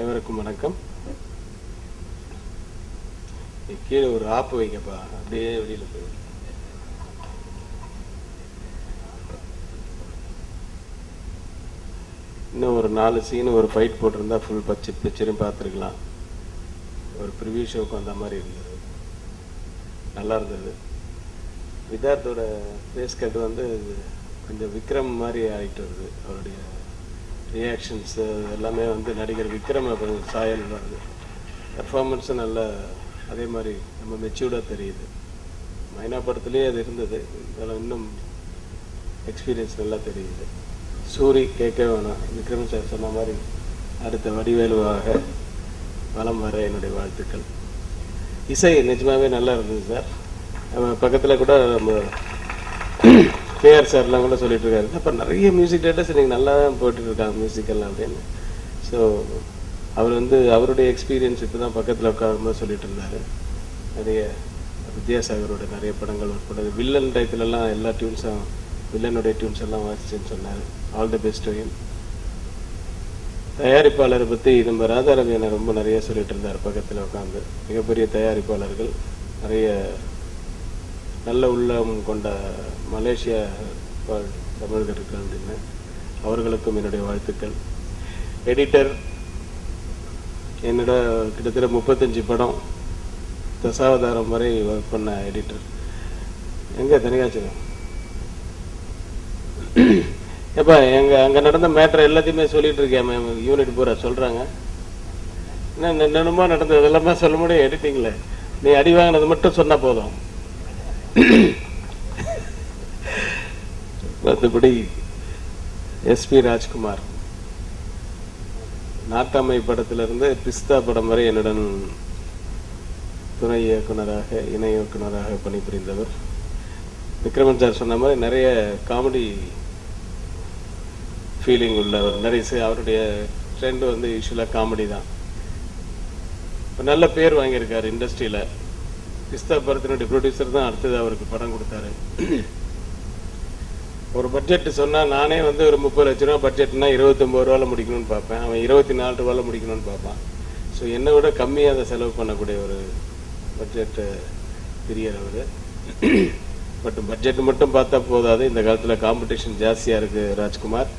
அனைவருக்கும் வணக்கம். கீழே ஒரு ஆப்பு வைக்கப்பா, அப்படியே வெளியில போய். இன்னும் ஒரு 4 சீனு ஒரு ஃபைட் போட்டிருந்தா ஃபுல் பிக்சரையும் பார்த்துருக்கலாம். ஒரு ப்ரிவியூ ஷோக்கு வந்த மாதிரி இருந்தது, நல்லா இருந்தது. விதார்த்தோட ஃபேஸ் கட் வந்து கொஞ்சம் விக்ரம் மாதிரி ஆகிட்டு வருது. அவருடைய ரியாக்ஷன்ஸ் எல்லாமே வந்து நடிகர் விக்ரம் கொஞ்சம் சாயல் வருது. பெர்ஃபார்மன்ஸும் நல்லா அதே மாதிரி நம்ம மெச்சூர்டாக தெரியுது. மைனா படத்துலேயே அது இருந்தது, அதில் இன்னும் எக்ஸ்பீரியன்ஸ் நல்லா தெரியுது. சூரி கேட்க வேணாம், விக்ரம் சார் சொன்ன மாதிரி அடுத்த வடிவேலுவாக வலம் வர என்னுடைய வாழ்த்துக்கள். இசை நிஜமாகவே நல்லா இருந்தது சார். நம்ம பக்கத்தில் கூட நம்ம கேஆர் சார்லாம் கூட சொல்லிட்டு இருக்காரு, அப்போ நிறைய மியூசிக் டேரக்டர்ஸ் நீங்கள் நல்லா தான் போட்டுருக்காங்க மியூசிக்கெல்லாம் அப்படின்னு. ஸோ அவர் வந்து அவருடைய எக்ஸ்பீரியன்ஸ் இப்போ தான் பக்கத்தில் உட்காரும்போது சொல்லிட்டு இருந்தார். நிறைய வித்யாசாகரோட நிறைய படங்கள் ஒர்க் பண்ணது. வில்லன் டயத்துலலாம் எல்லா டியூன்ஸும் வில்லனுடைய டியூன்ஸ் எல்லாம் வாசிச்சுன்னு சொன்னார். All the best to him. தயாரிப்பாளரை பற்றி நம்ம ராதாரவியனை ரொம்ப நிறைய சொல்லிட்டு இருந்தார் பக்கத்தில் உட்காந்து. மிகப்பெரிய தயாரிப்பாளர்கள், நிறைய நல்ல உள்ளம் கொண்ட மலேசியா தமிழர்கள் இருக்காங்க, அவர்களுக்கும் என்னுடைய வாழ்த்துக்கள். எடிட்டர் என்னோட கிட்டத்தட்ட 35 படம் தசாவதாரம் வரை ஒர்க் பண்ண எடிட்டர். எங்கே தனிகாச்சலம் எப்பா அங்கே நடந்த மேட்டர் எல்லாத்தையுமே சொல்லிட்டு இருக்கேன். யூனிட் பூரா சொல்கிறாங்க. என்ன என்னென்னமோ நடந்தது எல்லாமே சொல்ல முடியும் எடிட்டிங்கில். நீ அடி வாங்கினது மட்டும் சொன்னால் போதும். மற்றபடி எஸ்பி ராஜ்குமார் நாட்டாமை படத்திலிருந்து பிஸ்தா படம் வரை என்னுடன் துணை இயக்குனராக இணை இயக்குனராக பணிபுரிந்தவர். விக்ரமன் சார் சொன்ன மாதிரி நிறைய காமெடி ஃபீலிங் உள்ளவர். நிறைய அவருடைய ட்ரெண்ட் வந்து யூஸ்வலாக காமெடி தான். நல்ல பேர் வாங்கியிருக்காரு இண்டஸ்ட்ரியில். பிஸ்தா படத்தினுடைய ப்ரொடியூசர் தான் அடுத்தது அவருக்கு படம் கொடுத்தாரு. ஒரு பட்ஜெட் சொன்னால் நானே வந்து ஒரு 30 லட்ச ரூபா பட்ஜெட்னா 29 ரூபாவில் முடிக்கணும்னு பார்ப்பேன். அவன் 24 ரூபாவில் முடிக்கணும்னு பார்ப்பான். ஸோ என்னை விட கம்மியாக அதை செலவு பண்ணக்கூடிய ஒரு பட்ஜெட்டு பிரியர் அவர். பட் பட்ஜெட் மட்டும் பார்த்தா போதாது, இந்த காலத்தில் காம்படிஷன் ஜாஸ்தியாக இருக்குது ராஜ்குமார்.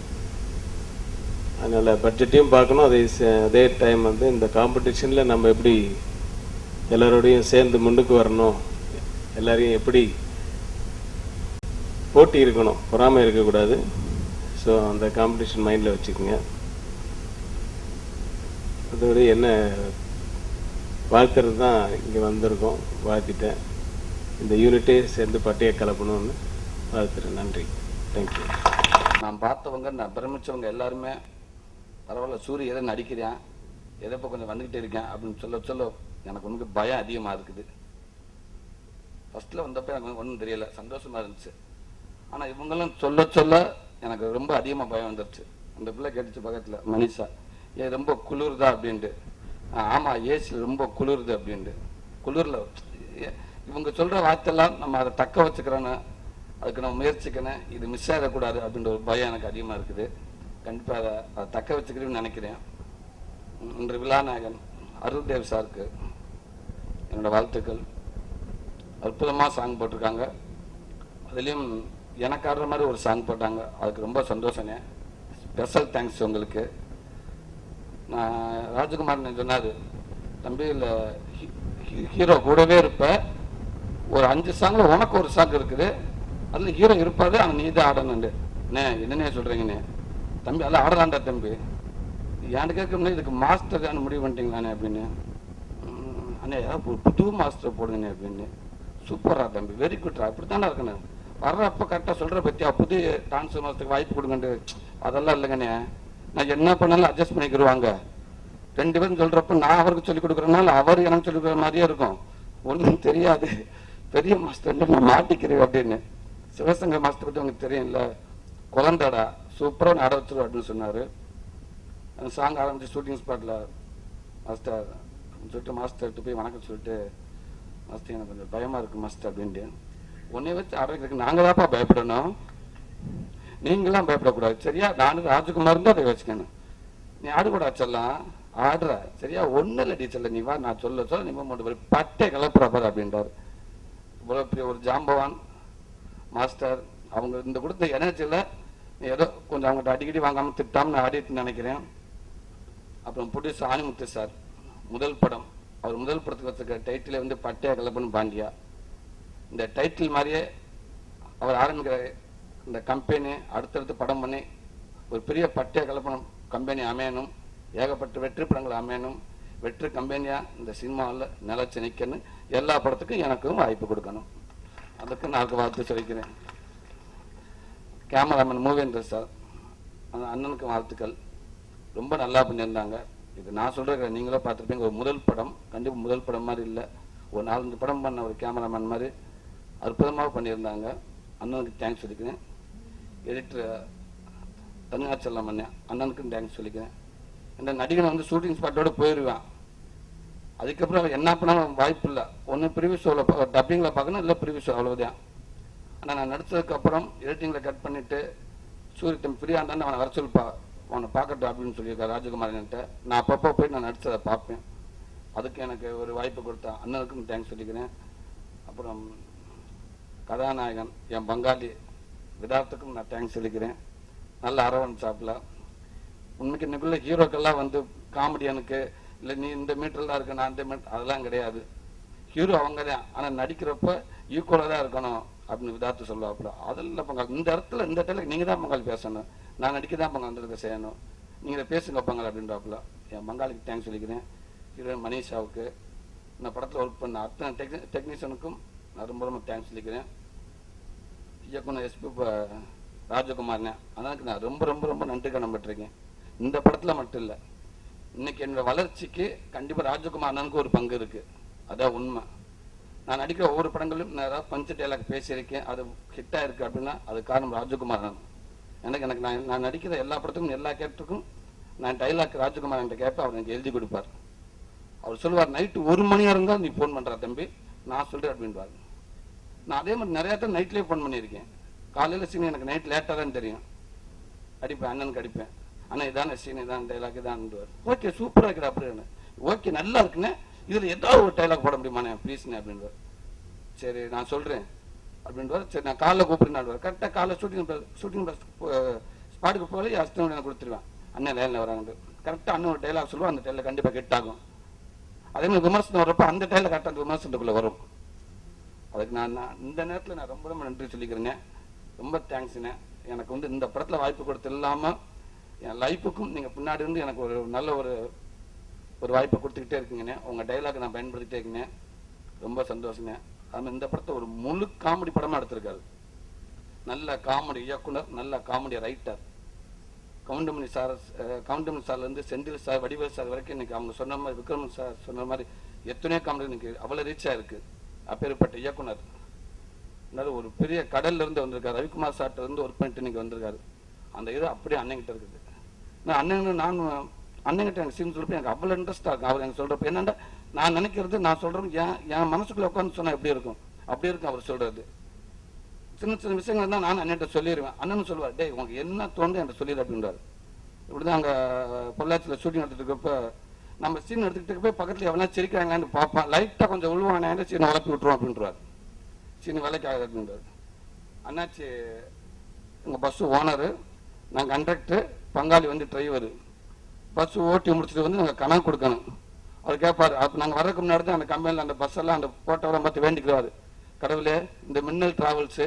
அதனால் பட்ஜெட்டையும் பார்க்கணும், அதே டைம் வந்து இந்த காம்படிஷனில் நம்ம எப்படி எல்லாரோடையும் சேர்ந்து முன்னுக்கு வரணும், எல்லாரையும் எப்படி போட்டி இருக்கணும், பொறாமை இருக்கக்கூடாது. ஸோ அந்த காம்படிஷன் மைண்டில் வச்சுக்கோங்க. அதோட என்ன வாழ்த்துறது தான் இங்கே வந்திருக்கோம். வாழ்த்திட்டேன். இந்த யூனிட்டே சேர்ந்து பட்டையை கலப்பணும்னு வாழ்த்துறேன். நன்றி, தேங்க்யூ. நான் பார்த்தவங்க, நான் பிரமிச்சவங்க எல்லாருமே பரவாயில்ல, சூரிய எதை நடிக்கிறேன், எதை இப்போ கொஞ்சம் வந்துக்கிட்டே இருக்கேன் அப்படின்னு சொல்ல எனக்கு ஒன்றுக்கு பயம் அதிகமாக இருக்குது. ஃபஸ்ட்டில் வந்தப்போ எனக்கு ஒன்றும் தெரியலை, சந்தோஷமாக இருந்துச்சு. ஆனால் இவங்களும் சொல்ல எனக்கு ரொம்ப அதிகமாக பயம் வந்துடுச்சு. அந்த பிள்ளை கேட்டுச்சு பக்கத்தில், மனிஷா, ரொம்ப குளிர்தா அப்படின்ட்டு. ஆமாம், ஏசியில் ரொம்ப குளிருது அப்படின்ட்டு. குளிரில் இவங்க சொல்கிற வார்த்தையெல்லாம் நம்ம அதை தக்க வச்சுக்கிறோன்னு, அதுக்கு நம்ம முயற்சிக்கணும். இது மிஸ் ஆகக்கூடாது அப்படின்ற ஒரு பயம் எனக்கு அதிகமாக இருக்குது. கண்டிப்பாக அதை தக்க வச்சுக்கிறேன்னு நினைக்கிறேன். இன்று விழாநாயகன் அருள்தேவ் சாருக்கு என்னோட வாழ்த்துக்கள். அற்புதமாக சாங் போட்டிருக்காங்க. அதுலேயும் எனக்கு ஆடுற மாதிரி ஒரு சாங் போட்டாங்க, அதுக்கு ரொம்ப சந்தோஷங்க. ஸ்பெஷல் தேங்க்ஸ் உங்களுக்கு. நான் ராஜகுமார் சொன்னார், தம்பி இல்லை ஹீரோ கூடவே இருப்ப, ஒரு 5 சாங்கில் உனக்கு ஒரு சாங் இருக்குது, அதில் ஹீரோ இருப்பாரு, ஆனால் நீ தான் ஆடணுண்டு. என்னன்னே சொல்கிறீங்கண்ணே தம்பி, அதில் ஆடலாண்டா தம்பி. ஏன்னு கேட்கணும்னா இதுக்கு மாஸ்டர் தான் முடிவு பண்ணிட்டீங்களாண்ணே அப்படின்னு. அண்ணே ஏதாவது புது மாஸ்டர் போடுங்கண்ணே அப்படின்னு. சூப்பரா தம்பி, வெரி குட்ரா, அப்படி தானே இருக்கணும். வர்றப்போ கரெக்டாக சொல்கிற பற்றியா, புது டான்ஸ் மாஸ்டருக்கு வாய்ப்பு கொடுங்கண்டு. அதெல்லாம் இல்லைங்கண்ணே, நான் என்ன பண்ணாலும் அட்ஜஸ்ட் பண்ணிக்கிடுவாங்க. 2 பேரும் சொல்கிறப்ப நான் அவருக்கு சொல்லிக் கொடுக்குறதுனால அவர் எனக்கு சொல்லிக் கொடுக்குற மாதிரியே இருக்கும். ஒன்றும் தெரியாது, பெரிய மாஸ்டர் நான் மாட்டிக்கிறேன் அப்படின்னு. சிவசங்கர் மாஸ்டர் பற்றி உங்களுக்கு தெரியும்ல, குழந்தாடா சூப்பராக நட வச்சிருவோம் அப்படின்னு சொன்னார். அந்த சாங் ஆரம்பிச்சு ஷூட்டிங் ஸ்பாட்டில் மாஸ்டர் சொல்லிட்டு மாஸ்டர்கிட்ட போய் வணக்கம் சொல்லிட்டு, மாஸ்டர் எனக்கு கொஞ்சம் பயமாக இருக்குது மாஸ்டர் அப்படின்ட்டு. உன்னை வச்சு ஆடுறதுக்கு நாங்கள் தான்ப்பா பயப்படணும், நீங்களாம் பயப்படக்கூடாது சரியா. நானும் ராஜகுமார் தான் அதை வச்சுக்கணும். நீ ஆடுகூட வச்சிடலாம், ஆடுற சரியா ஒன்றும் இல்லை டீச்சர்ல நீ வா நான் சொல்ல நீ மட்டும் பட்டை கிளப்புற பாரு அப்படின்றாரு. இவ்வளோ பெரிய ஒரு ஜாம்பவான் மாஸ்டர் அவங்க இந்த கொடுத்த எனர்ஜியில் ஏதோ கொஞ்சம் அவங்ககிட்ட அடிக்கடி வாங்காமல் திட்டாமல் நான் ஆடிட்டு நினைக்கிறேன். அப்புறம் ப்ரொடியூசர் ஆணிமுத்து சார் முதல் படம், அவர் முதல் படத்துக்கு வச்சிருக்க டைட்டிலே வந்து பட்டையா கலப்பன் பாண்டியா. இந்த டைட்டில் மாதிரியே அவர் ஆரம்பிக்கிற இந்த கம்பெனி அடுத்தடுத்து படம் பண்ணி ஒரு பெரிய பட்டையா கலப்பனம் கம்பெனி அமையணும், ஏகப்பட்ட வெற்றி படங்கள் அமையணும், வெற்றி கம்பெனியா இந்த சினிமாவில் நிலச்சி நிற்கணும், எல்லா படத்துக்கும் எனக்கும் வாய்ப்பு கொடுக்கணும். அதுக்கு நான் வாழ்த்து சொல்லிக்கிறேன். கேமராமேன் மூவேந்தர் சார் அந்த அண்ணனுக்கு வாழ்த்துக்கள். ரொம்ப நல்லா பண்ணியிருந்தாங்க. இது நான் சொல்கிறேன், நீங்களே பார்த்துருப்பீங்க. ஒரு முதல் படம் கண்டிப்பாக முதல் படம் மாதிரி இல்லை, ஒரு 4-5 படம் பண்ண ஒரு கேமராமேன் மாதிரி அற்புதமாக பண்ணியிருந்தாங்க. அண்ணனுக்கு தேங்க்ஸ் சொல்லிக்கிறேன். எடிட்டர் தனியாச்சலம் அண்ணன் அண்ணனுக்கும் தேங்க்ஸ் சொல்லிக்கிறேன். இந்த நடிகனை வந்து ஷூட்டிங் ஸ்பாட்டோடு போயிடுவேன். அதுக்கப்புறம் அவர் என்ன பண்ணாலும் வாய்ப்பு இல்லை. ஒன்று ப்ரிவியூ ஷோவில் டப்பிங்கில் பார்க்கணும், இல்லை ப்ரிவியூ ஷோ அவ்வளோதான். ஆனால் நான் நடித்ததுக்கப்புறம் எடிட்டிங்கில் கட் பண்ணிவிட்டு சூரியத்தம் ஃப்ரீயாக இருந்தாலும் அவனை வர சொல்லிப்பா அவனை பார்க்கட்டும் அப்படின்னு சொல்லியிருக்காரு ராஜகுமாரன்ட்ட. நான் அப்பப்போ போய் நான் நடித்ததை பார்ப்பேன். அதுக்கு எனக்கு ஒரு வாய்ப்பு கொடுத்தா அண்ணனுக்கும் தேங்க்ஸ் சொல்லிக்கிறேன். அப்புறம் கதாநாயகன் என் பங்காளி விதார்த்துக்கும் நான் தேங்க்ஸ் சொல்லிக்கிறேன். நல்ல அரவணைச்சாப்பில். உண்மைக்கு இன்னைக்குள்ள ஹீரோக்கெல்லாம் வந்து காமெடியனுக்கு இல்லை நீ இந்த மீட்டரில் தான் இருக்க நான் இந்த மீட்டர் அதெல்லாம் கிடையாது. ஹீரோ அவங்க தான், ஆனால் நடிக்கிறப்ப ஈக்குவலாக தான் இருக்கணும் அப்படின்னு விதார்த்து சொல்லுவாப்புல. அதெல்லாம் பங்காளி இந்த இடத்துல இந்த இடத்துல நீங்கள் தான் பங்காளி பேசணும், நான் நடிக்க தான் பங்காளி இருக்க செய்யணும், நீங்கள் பேசுங்க பங்காளி அப்படின்றாப்புல. என் பங்காளிக்கு தேங்க்ஸ் சொல்லிக்கிறேன். ஹீரோயின் மனிஷாவுக்கு, இந்த படத்தில் ஒர்க் பண்ண அத்தனை டெக்னீஷியனுக்கும் நான் ரொம்ப ரொம்ப தேங்க்ஸ் சொல்லிக்கிறேன். இயக்குனர் எஸ்பி ராஜகுமார்னே அதற்கு நான் ரொம்ப ரொம்ப ரொம்ப நன்றி கடன் பட்டிருக்கேன். இந்த படத்தில் மட்டும் இல்லை, இன்னைக்கு என்னோட வளர்ச்சிக்கு கண்டிப்பாக ராஜகுமார் அண்ணனுக்கு ஒரு பங்கு இருக்குது. அதான் உண்மை. நான் நடிக்கிற ஒவ்வொரு படங்களும் நான் ஏதாவது பஞ்சு டைலாக் பேசியிருக்கேன், அது ஹிட்டாக இருக்குது அப்படின்னா அது காரணம் ராஜகுமார் அண்ணன். எனக்கு நான் நடிக்கிற எல்லா படத்துக்கும் எல்லா கேரக்டருக்கும் நான் டைலாக் ராஜகுமார் என்கிட்ட கேட்பேன், அவர் எனக்கு எழுதி கொடுப்பார். அவர் சொல்லுவார் நைட்டு 1 மணியாக இருந்தால் நீ ஃபோன் பண்ணுற தம்பி நான் சொல்கிறேன் அப்படின்வார். நான் அதே மாதிரி நிறையா தான் நைட்லேயே ஃபோன் பண்ணியிருக்கேன். காலையில் சீன் எனக்கு நைட் லேட்டாக தான் தெரியும், அடிப்பேன் அண்ணனுக்கு அடிப்பேன், அண்ணா இதான சீன் இதான் டைலாக் இதான்வார். ஓகே சூப்பராக இருக்கிற அப்படின்னு, ஓகே நல்லா இருக்குண்ணே இதில் ஏதாவது ஒரு டைலாக் போட முடியுமாண்ணே ப்ளீஸ்ண்ணே அப்படின்வார். சரி நான் சொல்கிறேன் அப்படின்வார். சரி நான் காலைல கூப்பிடுனாடுவார். கரெக்டாக காலைல ஷூட்டிங் ஸ்பாட்டுக்கு போய் அஸ்தனோட நான் கொடுத்துருவேன். அண்ணன் லைனில் வராங்க கரெக்டாக அண்ணன் ஒரு டைலாக் சொல்லுவோம், அந்த டைலாக் கண்டிப்பாக ஹிட் ஆகும். அதே மாதிரி விமர்சனம் வரப்போ அந்த டைலாக் கரெக்டாக அந்த விமர்சனத்துக்குள்ளே வரும். அதுக்கு நான் இந்த நேரத்தில் நான் ரொம்ப ரொம்ப நன்றி சொல்லிக்கிறேங்க. ரொம்ப தேங்க்ஸுண்ணே. எனக்கு வந்து இந்த படத்தில் வாய்ப்பு கொடுத்து இல்லாமல் என் லைஃபுக்கும் நீங்கள் பின்னாடி இருந்து எனக்கு ஒரு நல்ல ஒரு வாய்ப்பை கொடுத்துக்கிட்டே இருக்கீங்கண்ணே. உங்கள் டைலாக் நான் பயன்படுத்திட்டே இருக்கீங்க, ரொம்ப சந்தோஷங்க. அதுமாதிரி இந்த படத்தை ஒரு முழு காமெடி படமாக எடுத்திருக்காரு. நல்ல காமெடி இயக்குனர், நல்ல காமெடி ரைட்டர். கவுண்டமணி சார்லேருந்து செந்தில் சார், வடிவேல் சார் வரைக்கும் இன்னைக்கு அவங்க சொன்ன மாதிரி, விக்ரமன் சார் சொன்ன மாதிரி எத்தனையோ காமெடி இன்னைக்கு அவ்வளோ ரீச்சாக இருக்குது. அப்பேற்பட்ட இயக்குனர் ஒரு பெரிய கடல்ல இருந்து வந்திருக்காரு. ரவிக்குமார் சார்ட்ட இருந்து ஒர்க் பண்ணிட்டு இன்னைக்கு வந்திருக்காரு. அந்த இது அப்படியே அண்ணங்கிட்ட இருக்குது. நான் அண்ணங்கிட்ட எனக்கு சீன் சொல்றப்ப எனக்கு அவ்வளோ இன்ட்ரெஸ்டாக இருக்கும். அவர் எனக்கு சொல்றப்ப என்னன்னா நான் நினைக்கிறது நான் சொல்றேன் என் மனசுக்குள்ள உட்காந்து சொன்னா எப்படி இருக்கும் அப்படி இருக்கும் அவர் சொல்றது. சின்ன சின்ன விஷயங்கள் தான் நான் அண்ணன்ட்ட சொல்லிடுவேன். அண்ணன் சொல்லுவார் டே உங்களுக்கு என்ன தோணுது என்கிட்ட சொல்லிடு அப்படின்றாரு. இப்படிதான் அங்கே பொள்ளாச்சியில் ஷூட்டிங் எடுத்துட்டு இருக்கப்ப நம்ம சீன் எடுத்துக்கிட்டு போய் பக்கத்தில் எவ்வளோ சிரிக்கிறாங்களான்னு பார்ப்பான். லைட்டாக கொஞ்சம் உழுவானே சீனை வளர்ப்பி விட்டுருவோம் அப்படின்றாரு. சீனி வேலைக்கு ஆகுது அப்படின்றாரு. அண்ணாச்சி எங்கள் பஸ்ஸு ஓனரு, நான் கண்டக்டர், பங்காளி வந்து டிரைவரு. பஸ் ஓட்டி முடிச்சுட்டு வந்து நாங்கள் கணக்கு கொடுக்கணும். அவர் கேட்பார். அப்போ நாங்கள் வர்றதுக்கு முன்னாடி தான் அந்த கம்பெனியில் அந்த பஸ்ஸெல்லாம் அந்த போட்டோவெல்லாம் பார்த்து வேண்டிக்குவார். கடவுளே இந்த மின்னல் டிராவல்ஸு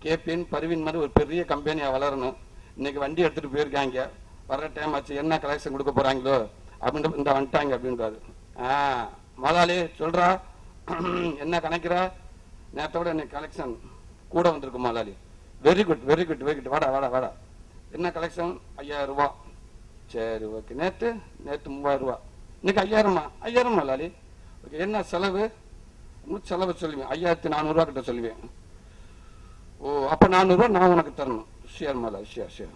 கேபிஎன் பர்வீன் மாதிரி ஒரு பெரிய கம்பெனியாக வளரணும். இன்னைக்கு வண்டி எடுத்துகிட்டு போயிருக்காங்க, வர்ற டைம் ஆச்சு, என்ன கலெக்ஷன் கொடுக்க போகிறாங்களோ அப்படின்ட்டு இந்த வந்துட்டாங்க அப்படின்றாரு. முதலாளி சொல்கிறா என்ன கணக்கிறா, நேரத்தோட இன்னைக்கு கலெக்ஷன் கூட வந்திருக்கு முதலாளி. Very good very good very good, வாடா வாடா வாடா. என்ன கலெக்ஷன்? 5000 ரூபா. சரி ஓகே. நேற்று 3000 ரூபா, இன்னைக்கு 5000 முதலாளி. ஓகே என்ன செலவு? செலவு சொல்லுவேன் 5400 ரூபா கிட்ட சொல்லுவேன். ஓ அப்போ 400 ரூபா நான் உனக்கு தரணும். ஷேர் முதலாளி, ஷேர் ஷேர்.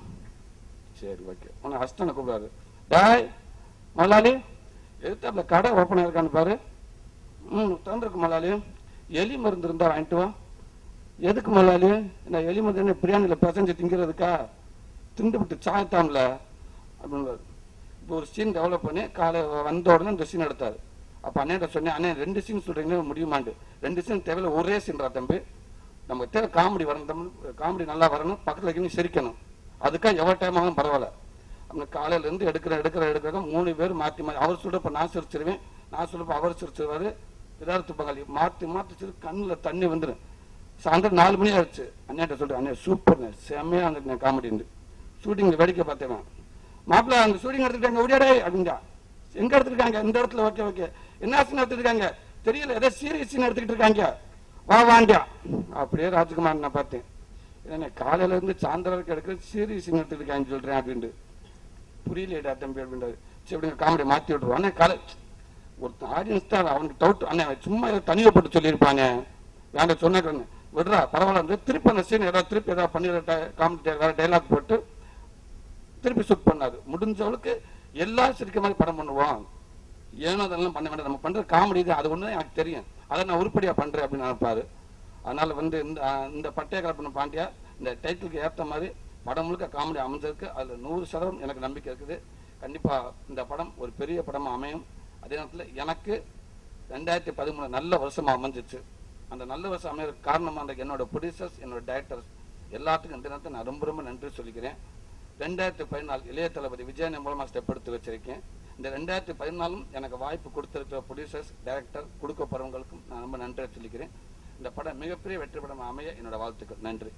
சரி ஓகே. உனக்கு அஸ்தனை கூப்பிடாரு. டாய் முதலாளி எதிர்த்தாப்புல கடை ஓப்பன் ஆயிருக்கான்னு பாரு. திறந்துருக்கு முதலாளி. எலி மருந்து இருந்தா வாங்கிட்டு வா. எதுக்கு முதலாளி? நான் எலி மருந்து பிரியாணியில் பிசைஞ்சு திங்கிறதுக்கா? திண்டு விட்டு சாயத்தாம்ல அப்படின்னு. ஒரு சீன் டெவலப் பண்ணி காலை வந்த உடனே இந்த சீன் எடுத்தார். அப்போ அண்ணன் சொன்னேன், அண்ணன் 2 சீன் சொல்கிறீங்களே முடியுமாண்டு. 2 சீன் தேவையில்ல, ஒரே சீன்றா தம்பி. நமக்கு தேவை காமெடி வரணும், காமெடி நல்லா வரணும், பக்கத்தில் வைக்கணும், சிரிக்கணும். அதுக்காக எவ்வளோ டைம் ஆகும் பரவாயில்ல. அப்படி காலையிலேருந்து எடுக்கிற 3 பேர் மாற்றி அவர் சொல்கிறப்ப நான் சிரிச்சிருவேன், நான் சொல்கிறப்ப அவர் சிரிச்சிருவார். எதார்த்த பங்காளி மாற்றி சிரி கண்ணில் தண்ணி வந்துடும். சாயந்தரம் 4 மணி ஆயிடுச்சு. அண்ணன்ட்ட சொல்கிறேன், அண்ணே சூப்பர்ண்ணே, செம்மையாக இருந்துட்டு காமெடின்னு. ஷூட்டிங் வேடிக்கை பார்த்தேன். மாப்பிள்ள அந்த ஷூட்டிங் எடுத்துக்கிட்டாங்க, ஒடியாடே அப்படின்டா. எங்கே எடுத்துருக்காங்க? இந்த இடத்துல. ஓகே என்ன சீன் எடுத்துருக்காங்க தெரியல, ஏதோ சீரியஸ் சீன் எடுத்துக்கிட்டு இருக்காங்க, வாண்டியா. அப்படியே ராஜ்குமார் நான் பார்த்தேன், என்ன காலையில இருந்து சாயந்தரம் வரைக்கும் எடுக்கிற சீரியஸ் சீன் எடுத்துட்டு இருக்காங்கன்னு சொல்றேன் அப்படின்ட்டு. புரியலையடா தம்பி அப்படின்றது. சரி அப்படிங்க காமெடி மாற்றி விட்டுருவோம். அண்ணே காலை ஒரு ஆடியன்ஸ் தான் அவனுக்கு டவுட். அண்ணே சும்மா ஏதோ தனியப்பட்டு சொல்லியிருப்பாங்க, வேண்ட சொன்ன விடுறா பரவாயில்ல. திருப்பி அந்த சீன் ஏதாவது திருப்பி ஏதாவது பண்ணி காமெடி வேற டைலாக் போட்டு திருப்பி ஷூட் பண்ணாரு. முடிஞ்சவளுக்கு எல்லாரும் சிரிக்க மாதிரி படம் பண்ணுவோம், ஏனோ அதெல்லாம் பண்ண வேண்டாம், நம்ம பண்ற காமெடி இது, அது ஒன்று எனக்கு தெரியும், அதை நான் உருப்படியா பண்றேன் அப்படின்னு நினைப்பாரு. அதனால இந்த பட்டைய கலப்பன பாண்டியா இந்த டைட்டிலுக்கு ஏற்ற மாதிரி படம் முழுக்க காமெடி அமைஞ்சிருக்கு. அதில் 100% எனக்கு நம்பிக்கை இருக்குது. கண்டிப்பா இந்த படம் ஒரு பெரிய படமா அமையும். அதே நேரத்தில் எனக்கு 2013 நல்ல வருஷமா அமைஞ்சிச்சு. அந்த நல்ல வருஷம் அமையறதுக்கு காரணமாக அந்த என்னோட ப்ரொடியூசர்ஸ், என்னோட டைரக்டர்ஸ் எல்லாத்துக்கும் இந்த நேரத்தை நான் ரொம்ப நன்றி சொல்லிக்கிறேன். 2014 இளைய தளபதி விஜயன் மூலமாக ஸ்டெப் எடுத்து வச்சிருக்கேன். இந்த 2014 எனக்கு வாய்ப்பு கொடுத்திருக்கிற ப்ரொடியூசர்ஸ், டைரக்டர், கொடுக்க போறவங்களுக்கும் நான் ரொம்ப நன்றி சொல்லிக்கிறேன். இந்த படம் மிகப்பெரிய வெற்றி படம் அமைய என்னோட வாழ்த்துக்கள். நன்றி.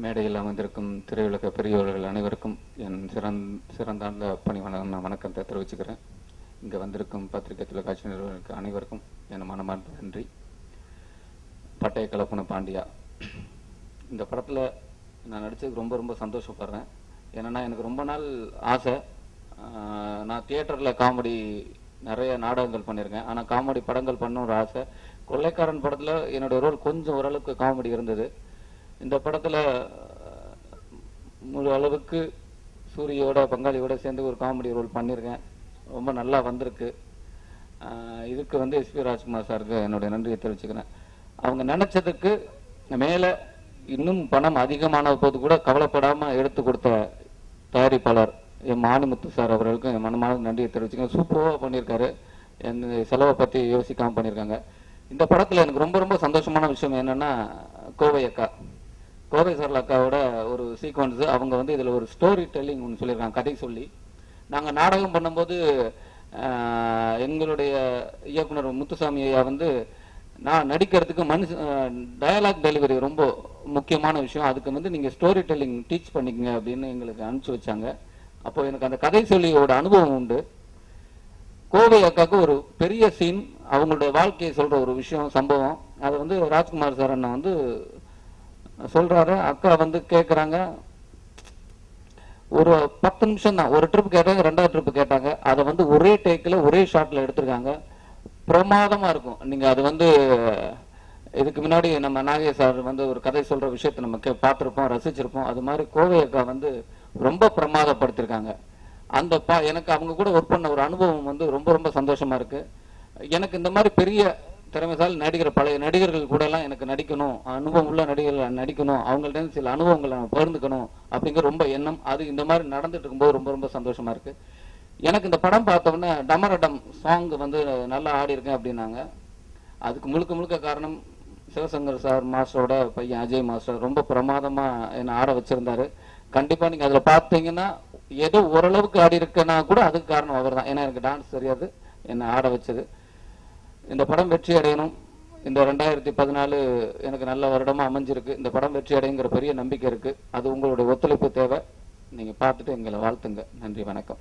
மேடையில் அமர்ந்திருக்கும் திரையுலக பெரியவர்கள் அனைவருக்கும் என் சிறந்தாண்ட பணிவான வணக்கத்தை தெரிவிச்சுக்கிறேன். இங்கே வந்திருக்கும் பத்திரிகை தொலைக்காட்சி நிறுவனங்களுக்கு அனைவருக்கும் என் மனமார்ந்த நன்றி. பட்டய கலப்பன பாண்டியா இந்த படத்தில் நான் நடித்ததுக்கு ரொம்ப சந்தோஷப்படுறேன். ஏன்னா எனக்கு ரொம்ப நாள் ஆசை. நான் தியேட்டரில் காமெடி நிறைய நாடகங்கள் பண்ணியிருக்கேன், ஆனால் காமெடி படங்கள் பண்ண ஒரு ஆசை. கொள்ளைக்காரன் படத்தில் என்னோட ரோல் கொஞ்சம் ஓரளவுக்கு காமெடி இருந்தது. இந்த படத்தில் முழு அளவுக்கு சூரியோட பங்காளியோட சேர்ந்து ஒரு காமெடி ரோல் பண்ணியிருக்கேன், ரொம்ப நல்லா வந்திருக்கு. இதுக்கு எஸ்பி ராஜ்குமார் சாருக்கு என்னுடைய நன்றியை தெரிவிச்சுக்கிறேன். அவங்க நினச்சதுக்கு மேலே இன்னும் பணம் அதிகமான போது கூட கவலைப்படாமல் எடுத்து கொடுத்த தயாரிப்பாளர் என் மாணிமுத்து சார் அவர்களுக்கு என் மனமான நன்றியை தெரிவிச்சுக்கிறேன். சூப்பராக பண்ணியிருக்காரு, என் செலவை பற்றி யோசிக்காமல் பண்ணியிருக்காங்க. இந்த படத்தில் எனக்கு ரொம்ப சந்தோஷமான விஷயம் என்னென்னா, கோவை சார் அக்காவோட ஒரு சீக்வன்ஸ். அவங்க இதில் ஒரு ஸ்டோரி டெல்லிங் ஒன்று சொல்லியிருக்காங்க, கதை சொல்லி. நாங்கள் நாடகம் பண்ணும்போது எங்களுடைய இயக்குனர் முத்துசாமி ஐயா நான் நடிக்கிறதுக்கு டயலாக் டெலிவரி ரொம்ப முக்கியமான விஷயம், அதுக்கு நீங்கள் ஸ்டோரி டெல்லிங் டீச் பண்ணிக்கங்க அப்படின்னு எங்களுக்கு அனுப்பிச்சு வச்சாங்க. அப்போ எனக்கு அந்த கதை சொல்லியோட அனுபவம் உண்டு. கோவை அக்காவுக்கு ஒரு பெரிய சீன், அவங்களுடைய வாழ்க்கையை சொல்ற ஒரு விஷயம், சம்பவம். அதை ராஜ்குமார் சார் அண்ணா சொல்றாரு. அக்கா கேட்குறாங்க. ஒரு 10 நிமிஷம் தான், ஒரு ட்ரிப் கேட்டாங்க, 2வது ட்ரிப் கேட்டாங்க. அதை ஒரே டேக்கில் ஒரே ஷாட்ல எடுத்திருக்காங்க. பிரமாதமா இருக்கும். நீங்க அது இதுக்கு முன்னாடி நம்ம நாகே சார் ஒரு கதை சொல்ற விஷயத்தை நம்ம பார்த்துருப்போம், ரசிச்சிருப்போம். அது மாதிரி கோவை அக்கா ரொம்ப பிரமாதப்படுத்திருக்காங்க. அந்த எனக்கு அவங்க கூட ஒர்க் பண்ண ஒரு அனுபவம் ரொம்ப சந்தோஷமா இருக்கு. எனக்கு இந்த மாதிரி பெரிய திறமைசாலி நடிகர், பழைய நடிகர்கள் கூட எல்லாம் எனக்கு நடிக்கணும், அனுபவம் உள்ள நடிகர்கள் நடிக்கணும், அவங்கள்ட்ட சில அனுபவங்களை நம்ம பகிர்ந்துக்கணும் அப்படிங்கிற ரொம்ப எண்ணம். அது இந்த மாதிரி நடந்துட்டு இருக்கும்போது ரொம்ப சந்தோஷமா இருக்கு. எனக்கு இந்த படம் பார்த்தோன்னே டமரடம் சாங் நல்லா ஆடி இருக்கேன் அப்படின்னாங்க. அதுக்கு முழுக்க காரணம் சிவசங்கர் சார் மாஸ்டரோட பையன் அஜய் மாஸ்டர் ரொம்ப பிரமாதமா என்னை ஆட வச்சிருந்தாரு. கண்டிப்பா நீங்க அதுல பார்த்தீங்கன்னா ஏதோ ஓரளவுக்கு ஆடி இருக்கேன்னா கூட அதுக்கு காரணம் அவர் தான். ஏன்னா எனக்கு டான்ஸ் தெரியாது, என்னை ஆட வச்சது. இந்த படம் வெற்றி அடையணும். இந்த 2014 எனக்கு நல்ல வருடமா அமைஞ்சிருக்கு. இந்த படம் வெற்றி அடைங்கிற பெரிய நம்பிக்கை இருக்கு. அது உங்களுடைய ஒத்துழைப்பு தேவை. நீங்க பார்த்துட்டு எங்களை வாழ்த்துங்க. நன்றி, வணக்கம்.